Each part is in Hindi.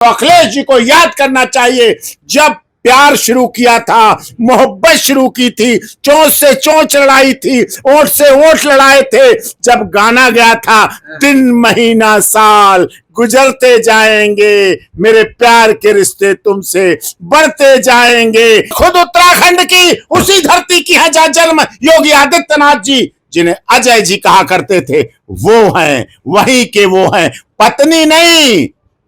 तो अखिलेश जी को याद करना चाहिए, जब प्यार शुरू किया था, मोहब्बत शुरू की थी, चोंच से चोंच लड़ाई थी, ओठ से ओठ लड़ाए थे, जब गाना गया था दिन महीना साल गुजरते जाएंगे, मेरे प्यार के रिश्ते तुमसे बढ़ते जाएंगे। खुद उत्तराखंड की उसी धरती की है जहां जन्म योगी आदित्यनाथ जी, जिन्हें अजय जी कहा करते थे, वो हैं, वही के वो हैं।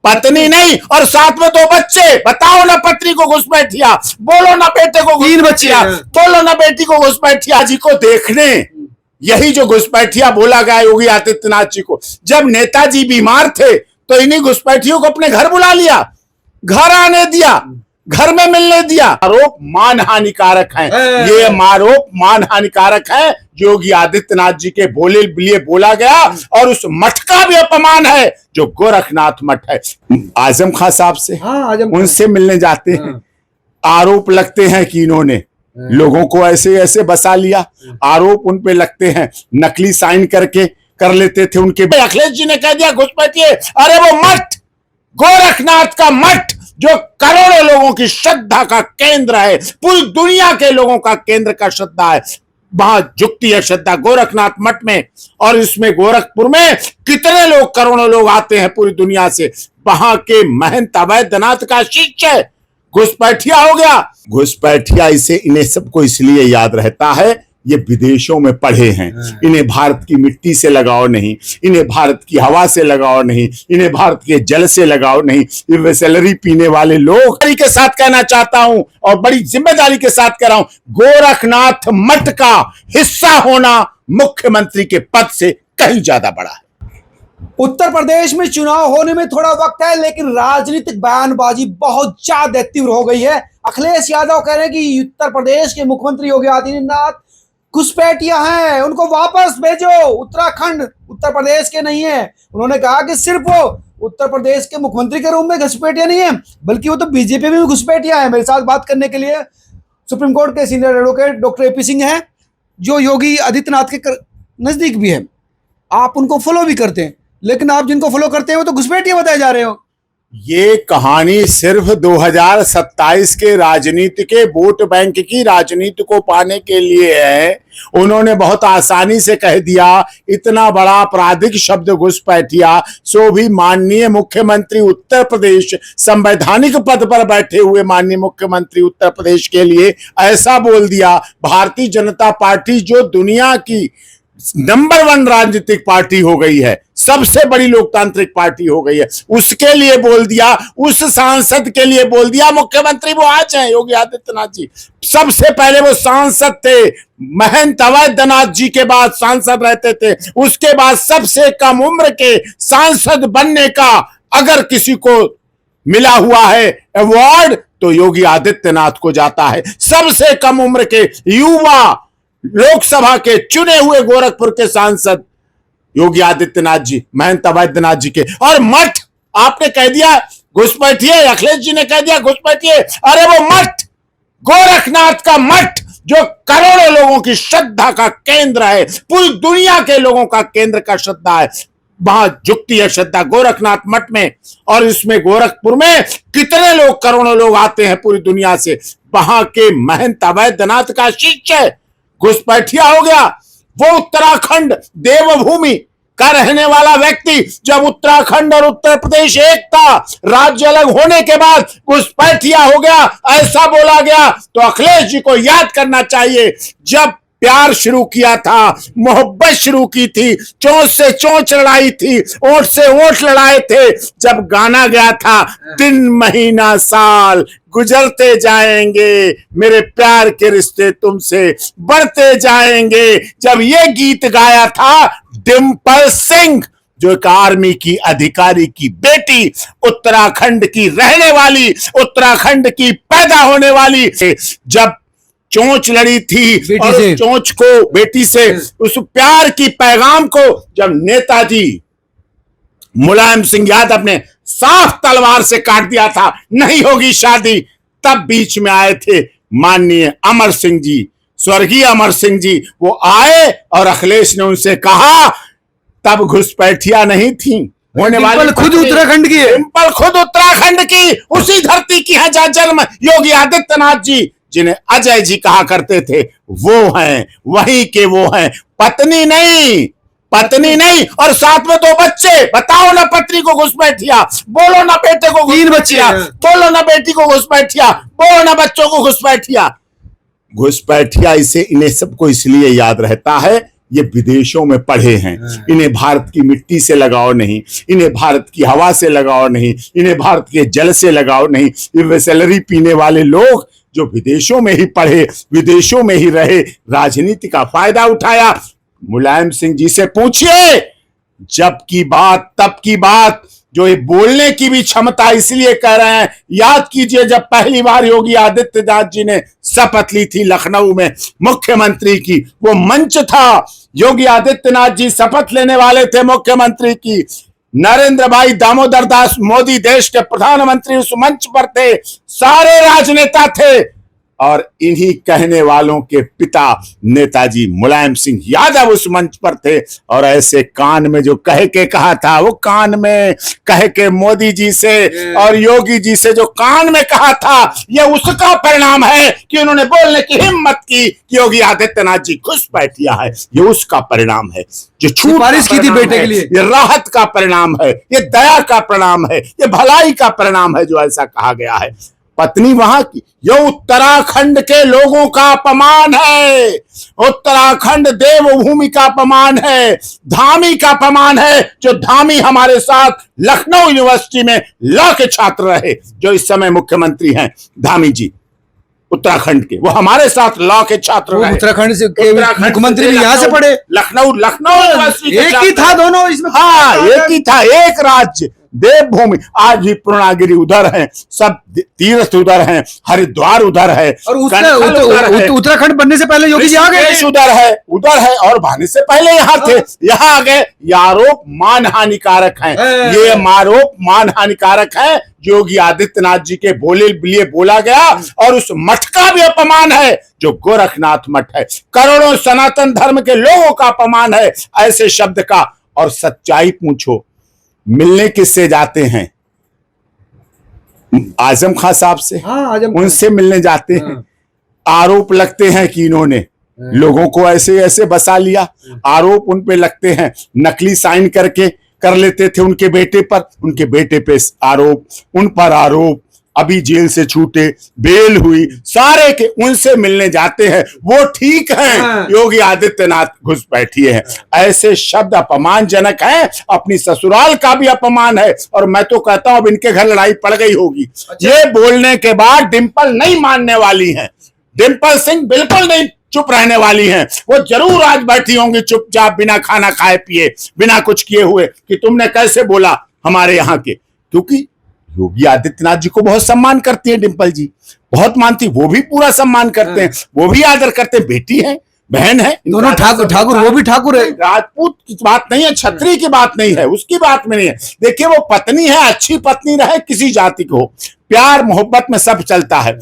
पत्नी नहीं और साथ में 2 बच्चे। बताओ ना पत्नी को घुसपैठिया, बोलो ना बेटे को 3 बच्चे, बोलो ना बेटी को घुसपैठिया। जी को देखने यही जो घुसपैठिया बोला गया योगी आदित्यनाथ जी को, जब नेताजी बीमार थे तो इन्हीं घुसपैठियों को अपने घर बुला लिया, घर आने दिया, घर में मिलने दिया। आरोप मान हानिकारक है, ये आरोप मान हानिकारक है। योगी आदित्यनाथ जी के बोले लिए बोला गया और उस मठ का भी अपमान है जो गोरखनाथ मठ है। आजम खान साहब से उनसे मिलने जाते हैं, आरोप लगते हैं कि इन्होंने लोगों को ऐसे ऐसे बसा लिया, आरोप उन पे लगते हैं, नकली साइन करके कर लेते थे उनके। अखिलेश जी ने कह दिया घुसपैठिए, अरे वो मठ, गोरखनाथ का मठ जो करोड़ों लोगों की श्रद्धा का केंद्र है, पूरी दुनिया के लोगों का केंद्र का श्रद्धा है, वहां झुकती है श्रद्धा गोरखनाथ मठ में। और इसमें गोरखपुर में कितने लोग, करोड़ों लोग आते हैं पूरी दुनिया से। वहां के महंत अवैधनाथ का शिष्य घुसपैठिया हो गया। घुसपैठिया इसे इन्हें सबको इसलिए याद रहता है, ये विदेशों में पढ़े हैं, इन्हें भारत की मिट्टी से लगाव नहीं, इन्हें भारत की हवा से लगाव नहीं, इन्हें भारत के जल से लगाव नहीं। ये वेसलरी पीने वाले लोग के साथ कहना चाहता हूं और बड़ी जिम्मेदारी के साथ कह रहा हूं, गोरखनाथ मठ का हिस्सा होना मुख्यमंत्री के पद से कहीं ज्यादा बड़ा है। उत्तर प्रदेश में चुनाव होने में थोड़ा वक्त है, लेकिन राजनीतिक बयानबाजी बहुत ज्यादा तीव्र हो गई है। अखिलेश यादव कह रहे हैं कि उत्तर प्रदेश के मुख्यमंत्री योगी आदित्यनाथ घुसपैठिया हैं, उनको वापस भेजो। उत्तराखंड उत्तर प्रदेश के नहीं है। उन्होंने कहा कि सिर्फ वो उत्तर प्रदेश के मुख्यमंत्री के रूप में घुसपैठिया नहीं है, बल्कि वो तो बीजेपी में भी घुसपैठिया है। मेरे साथ बात करने के लिए सुप्रीम कोर्ट के senior advocate doctor AP Singh हैं, जो योगी आदित्यनाथ के नजदीक भी है। आप उनको फॉलो भी करते हैं, लेकिन आप जिनको फॉलो करते हैं वो तो घुसपैठिया बताए जा रहे हो। ये कहानी सिर्फ 2027 के राजनीति के वोट बैंक की राजनीति को पाने के लिए है। उन्होंने बहुत आसानी से कह दिया, इतना बड़ा आपराधिक शब्द घुसपैठिया, सो भी माननीय मुख्यमंत्री उत्तर प्रदेश, संवैधानिक पद पर बैठे हुए माननीय मुख्यमंत्री उत्तर प्रदेश के लिए ऐसा बोल दिया। भारतीय जनता पार्टी जो दुनिया की नंबर 1 राजनीतिक पार्टी हो गई है, सबसे बड़ी लोकतांत्रिक पार्टी हो गई है, उसके लिए बोल दिया, उस सांसद के लिए बोल दिया। मुख्यमंत्री वो आज हैं योगी आदित्यनाथ जी, सबसे पहले वो सांसद थे, महंत अवैधनाथ जी के बाद सांसद रहते थे। उसके बाद सबसे कम उम्र के सांसद बनने का अगर किसी को मिला हुआ है अवार्ड तो योगी आदित्यनाथ को जाता है। सबसे कम उम्र के युवा लोकसभा के चुने हुए गोरखपुर के सांसद योगी आदित्यनाथ जी, महंत अवैधनाथ जी के। और मठ आपने कह दिया घुसपैठिए, अखिलेश जी ने कह दिया घुसपैठिए, अरे वो मठ, गोरखनाथ का मठ जो करोड़ों लोगों की श्रद्धा का केंद्र है, पूरी दुनिया के लोगों का केंद्र का श्रद्धा है, वहां झुकती है श्रद्धा गोरखनाथ मठ में। और इसमें गोरखपुर में कितने लोग, करोड़ों लोग आते हैं पूरी दुनिया से। वहां के महंत अवैधनाथ का शिष्य घुसपैठिया हो गया। वो उत्तराखंड देवभूमि का रहने वाला व्यक्ति, जब उत्तराखंड और उत्तर प्रदेश एक था, राज्य अलग होने के बाद घुसपैठिया हो गया, ऐसा बोला गया। तो अखिलेश जी को याद करना चाहिए, जब प्यार शुरू किया था, मोहब्बत शुरू की थी, चोंच से चोंच लड़ाई थी, ओठ से ओठ लड़ाए थे, जब गाना गया था दिन महीना साल गुजरते जाएंगे, मेरे प्यार के रिश्ते तुमसे बढ़ते जाएंगे, जब ये गीत गाया था डिम्पल सिंह, जो एक आर्मी की अधिकारी की बेटी, उत्तराखंड की रहने वाली, उत्तराखंड की पैदा होने वाली, जब चोंच लड़ी थी और उस चोंच को, बेटी से, उस प्यार की पैगाम को जब नेताजी मुलायम सिंह यादव ने साफ तलवार से काट दिया था, नहीं होगी शादी, तब बीच में आए थे माननीय अमर सिंह जी, स्वर्गीय अमर सिंह जी। वो आए और अखिलेश ने उनसे कहा, तब घुसपैठिया नहीं थी, होने वाली डिंपल खुद पत्नी, उत्तराखंड की है। डिंपल खुद उत्तराखंड की उसी धरती की है जहां जन्म योगी आदित्यनाथ जी, जिन्हें अजय जी कहा करते थे, वो हैं, वही के वो हैं। पत्नी नहीं, पत्नी नहीं, और साथ में 2 बच्चे। बताओ ना, पत्नी को घुसपैठिया, बोलो ना बेटे को 3 बच्चे घुसपैठिया, हैं। बोलो ना बेटी को घुसपैठिया, बोलो ना बच्चों को घुसपैठिया। घुसपैठिया इसे इन्हें सबको इसलिए याद रहता है, ये विदेशों में पढ़े हैं, इन्हें भारत की मिट्टी से लगाव नहीं, इन्हें भारत की हवा से लगाव नहीं, इन्हें भारत के जल से लगाव नहीं। ये वेसलरी पीने वाले लोग जो विदेशों में ही पढ़े, विदेशों में ही रहे, राजनीति का फायदा उठाया। मुलायम सिंह जी से पूछिए, जब की बात तब की बात, जो ये बोलने की भी क्षमता इसलिए कह रहे हैं। याद कीजिए, जब पहली बार योगी आदित्यनाथ जी ने शपथ ली थी लखनऊ में मुख्यमंत्री की, वो मंच था, योगी आदित्यनाथ जी शपथ लेने वाले थे मुख्यमंत्री की, नरेंद्र भाई दामोदर दास मोदी देश के प्रधानमंत्री उस मंच पर थे, सारे राजनेता थे, और इन्हीं कहने वालों के पिता नेताजी मुलायम सिंह यादव उस मंच पर थे। और ऐसे कान में जो कह के कहा था, वो कान में कह के मोदी जी से और योगी जी से जो कान में कहा था, ये उसका परिणाम है कि उन्होंने बोलने की हिम्मत की कि योगी आदित्यनाथ जी घुसपैठिया है। ये उसका परिणाम है, जो छूट सिफारिश की थी बेटे के लिए। ये राहत का परिणाम है, ये दया का परिणाम है, ये भलाई का परिणाम है, जो ऐसा कहा गया है। पत्नी वहां की, यह उत्तराखंड के लोगों का अपमान है, उत्तराखंड देवभूमि का अपमान है, धामी का अपमान है। जो धामी हमारे साथ लखनऊ यूनिवर्सिटी में लॉ के छात्र रहे, जो इस समय मुख्यमंत्री हैं, धामी जी उत्तराखंड के, वो हमारे साथ लॉ के छात्र रहे। उत्तराखंड से मुख्यमंत्री भी यहाँ से पढ़े। लखनऊ यूनिवर्सिटी एक ही था दोनों इसमें। हाँ, एक ही था, एक राज्य, देवभूमि। आज भी पूर्णागिरी उधर है, सब तीर्थ उधर हैं, हरिद्वार उधर है, और उत्तराखंड बनने से पहले योगी जी आ गए, उधर है, और भाने से पहले यहाँ थे, यहाँ आ गए। ये आरोप मान हानिकारक है, ये आरोप मान हानिकारक है। योगी आदित्यनाथ जी के लिए बोला गया, और उस मठ का भी अपमान है जो गोरखनाथ मठ है, करोड़ों सनातन धर्म के लोगों का अपमान है ऐसे शब्द का। और सच्चाई पूछो, मिलने किससे जाते हैं? आजम खान साहब से। हाँ, उनसे मिलने जाते हैं। आरोप लगते हैं कि इन्होंने लोगों को ऐसे ऐसे बसा लिया, आरोप उन पे लगते हैं, नकली साइन करके कर लेते थे उनके बेटे पर, उनके बेटे पे आरोप, उन पर आरोप, अभी जेल से छूटे, बेल हुई, सारे के उनसे मिलने जाते हैं, वो ठीक हैं। योगी आदित्यनाथ घुसपैठिए हैं। ऐसे शब्द अपमानजनक हैं, अपनी ससुराल का भी अपमान है। और मैं तो कहता हूं अब इनके घर लड़ाई पड़ गई होगी। ये बोलने के बाद डिंपल नहीं मानने वाली हैं, डिंपल सिंह बिल्कुल नहीं चुप रहने वाली हैं। वो जरूर आज बैठी होंगी चुपचाप, बिना खाना खाए पिए, बिना कुछ किए हुए, कि तुमने कैसे बोला हमारे यहाँ के। क्योंकि योगी आदित्यनाथ जी को बहुत सम्मान करती है डिंपल जी, बहुत मानती, वो भी पूरा सम्मान करते हैं, वो भी आदर करते हैं। बेटी है, बहन है, दोनों ठाकुर, वो भी ठाकुर है। राजपूत की बात नहीं है, छत्री की बात नहीं है, उसकी बात में नहीं है। देखिए, वो पत्नी है, अच्छी पत्नी रहे, किसी जाति को हो, प्यार मोहब्बत में सब चलता है।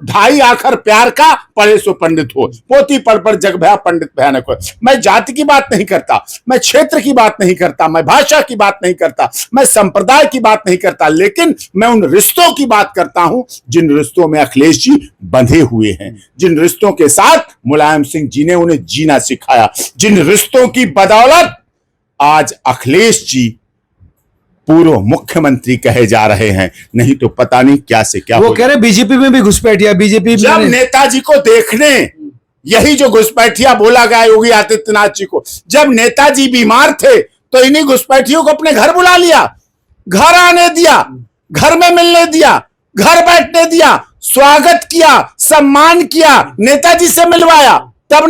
ढाई आखर प्यार का, पढ़े सो पंडित हो, पोती पढ़ जग भया पंडित भयानक हो। मैं जाति की बात नहीं करता, मैं क्षेत्र की बात नहीं करता, मैं भाषा की बात नहीं करता, मैं संप्रदाय की बात नहीं करता, लेकिन मैं उन रिश्तों की बात करता हूं जिन रिश्तों में अखिलेश जी बंधे हुए हैं, जिन रिश्तों के साथ मुलायम सिंह जी ने उन्हें जीना सिखाया, जिन रिश्तों की बदौलत आज अखिलेश जी पूर्व मुख्यमंत्री कहे जा रहे हैं। नहीं तो पता नहीं क्या से क्या। वो कह रहे बीजेपी में भी घुसपैठिया, बीजेपी जब नेताजी को देखने, यही जो घुसपैठिया बोला गया योगी आदित्यनाथ जी को, जब नेताजी बीमार थे तो इन्हीं घुसपैठियों को अपने घर बुला लिया, घर आने दिया, घर में मिलने दिया, घर बैठने दिया, स्वागत किया, सम्मान किया, नेताजी से मिलवाया। तब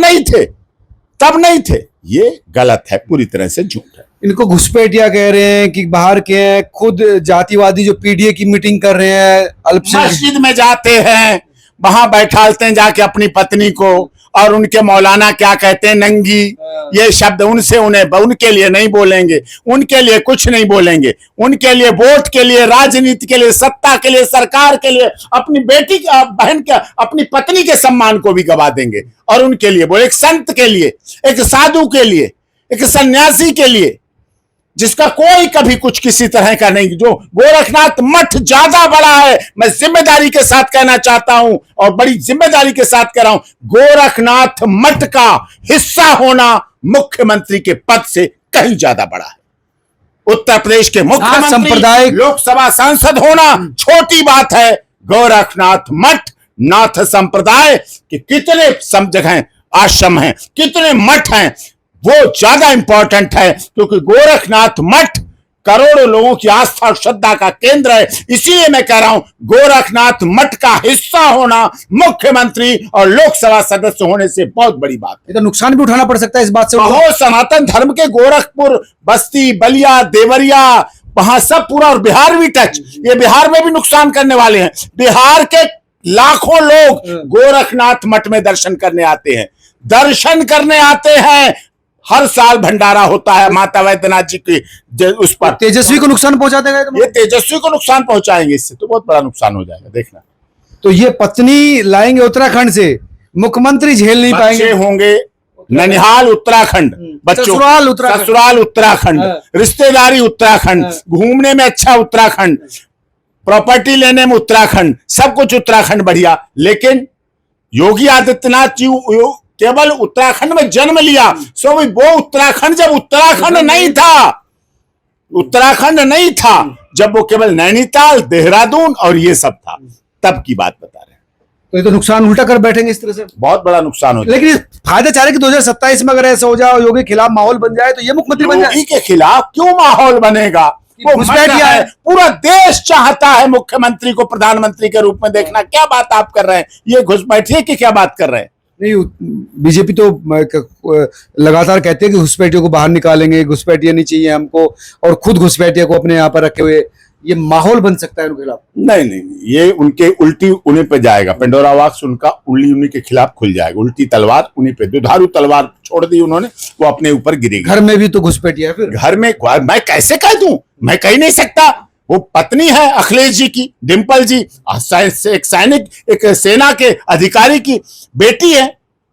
नहीं थे। ये गलत है, पूरी तरह से झूठ है। इनको घुसपैठिया कह रहे हैं कि बाहर के हैं, खुद जातिवादी जो पीडीए की मीटिंग कर रहे हैं, मस्जिद में जाते हैं, वहां बैठालते हैं जाके अपनी पत्नी को, और उनके मौलाना क्या कहते हैं, नंगी, ये शब्द उनके लिए नहीं बोलेंगे, उनके लिए कुछ नहीं बोलेंगे, उनके लिए वोट के लिए, राजनीति के लिए, सत्ता के लिए, सरकार के लिए, अपनी बेटी बहन के, अपनी पत्नी के सम्मान को भी गवा देंगे। और उनके लिए बोले, एक संत के लिए, एक साधु के लिए, एक सन्यासी के लिए, जिसका कोई कभी कुछ किसी तरह का नहीं, जो गोरखनाथ मठ ज्यादा बड़ा है। मैं जिम्मेदारी के साथ कहना चाहता हूं और बड़ी जिम्मेदारी के साथ कह रहा हूं, गोरखनाथ मठ का हिस्सा होना मुख्यमंत्री के पद से कहीं ज्यादा बड़ा है। उत्तर प्रदेश के मुख्यमंत्री सांप्रदायिक लोकसभा सांसद होना छोटी बात है। गोरखनाथ मठ, नाथ संप्रदाय के कितने जगह आश्रम हैं, कितने मठ हैं, वो ज्यादा इंपॉर्टेंट है, क्योंकि गोरखनाथ मठ करोड़ों लोगों की आस्था और श्रद्धा का केंद्र है। इसीलिए मैं कह रहा हूं, गोरखनाथ मठ का हिस्सा होना मुख्यमंत्री और लोकसभा सदस्य होने से बहुत बड़ी बात है। ये तो नुकसान भी उठाना पड़ सकता है इस बात से। बहुत सनातन धर्म के गोरखपुर, बस्ती, बलिया, देवरिया, वहां सब पूरा, और बिहार भी टच, ये बिहार में भी नुकसान करने वाले हैं। बिहार के लाखों लोग गोरखनाथ मठ में दर्शन करने आते हैं, दर्शन करने आते हैं। हर साल भंडारा होता है माता वैद्यनाथ जी की उस पर। तेजस्वी को नुकसान पहुंचा देगा ये तेजस्वी को नुकसान पहुंचाएंगे, इससे तो बहुत बड़ा नुकसान हो जाएगा, देखना। तो ये पत्नी लाएंगे उत्तराखंड से, मुख्यमंत्री झेल नहीं पाएंगे। बच्चे होंगे ननिहाल उत्तराखंड, बच्चों ससुराल उत्तराखंड, रिश्तेदारी उत्तराखंड, घूमने में अच्छा उत्तराखंड, प्रॉपर्टी लेने में उत्तराखंड, सब कुछ उत्तराखंड बढ़िया। लेकिन योगी आदित्यनाथ जी केवल उत्तराखंड में जन्म लिया, सो वो उत्तराखंड जब उत्तराखंड नहीं था, उत्तराखंड नहीं था, जब वो केवल नैनीताल, देहरादून और ये सब था, तब की बात बता रहे हैं। तो ये तो नुकसान उल्टा कर बैठेंगे इस तरह से, बहुत बड़ा नुकसान हो जाए। लेकिन फायदा चाह रहे कि 2027 में अगर ऐसा हो जाए, योगी के खिलाफ माहौल बन जाए, तो ये मुख्यमंत्री बन जाए। योगी के खिलाफ क्यों माहौल बनेगा? वो घुसपैठिया है, पूरा देश चाहता है मुख्यमंत्री को प्रधानमंत्री के रूप में देखना। क्या बात आप कर रहे हैं? ये घुसपैठिए की क्या बात कर रहे हैं? नहीं, बीजेपी तो लगातार कहती है कि घुसपैठियों को बाहर निकालेंगे, घुसपैठिया नहीं चाहिए हमको, और खुद घुसपैठिया को अपने यहाँ पर रखे हुए, ये माहौल बन सकता है उनके खिलाफ। नहीं, ये उनके उल्टी उन्हीं पे जाएगा, पेंडोरा बॉक्स उनका उल्टी उन्हीं के खिलाफ खुल जाएगा, उल्टी तलवार उन्हीं पे, दुधारू तलवार छोड़ दी उन्होंने, वो अपने ऊपर गिरेगी। घर में भी तो घुसपैठिया है, फिर घर में मैं कैसे कह दूं? मैं कह नहीं सकता। वो पत्नी है अखिलेश जी की, डिंपल जी, एक सैनिक, एक सेना के अधिकारी की बेटी है,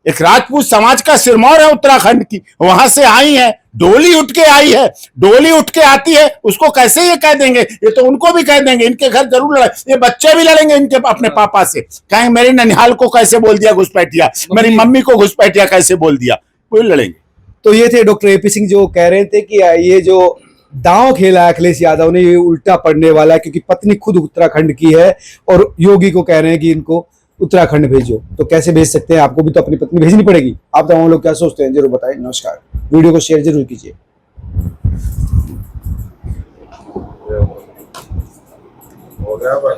एक राजपूत समाज का सिरमौर है उत्तराखंड की, वहां से आई है, डोली उठ के आई है, डोली उठ के आती है, उसको कैसे ये कह देंगे? ये तो उनको भी कह देंगे, इनके घर जरूर लड़ाई, ये बच्चे भी लड़ेंगे इनके अपने पापा से, कहेंगे मेरे ननिहाल को कैसे बोल दिया घुसपैठिया, मेरी मम्मी को घुसपैठिया कैसे बोल दिया, कोई लड़ेंगे। तो ये थे डॉक्टर एपी सिंह जो कह रहे थे कि ये जो दांव खेला है अखिलेश यादव ने, ये उल्टा पड़ने वाला है, क्योंकि पत्नी खुद उत्तराखंड की है और योगी को कह रहे हैं कि इनको उत्तराखंड भेजो। तो कैसे भेज सकते हैं? आपको भी तो अपनी पत्नी भेजनी पड़ेगी। आप तमाम लोग क्या सोचते हैं जरूर बताएं। नमस्कार, वीडियो को शेयर जरूर कीजिए।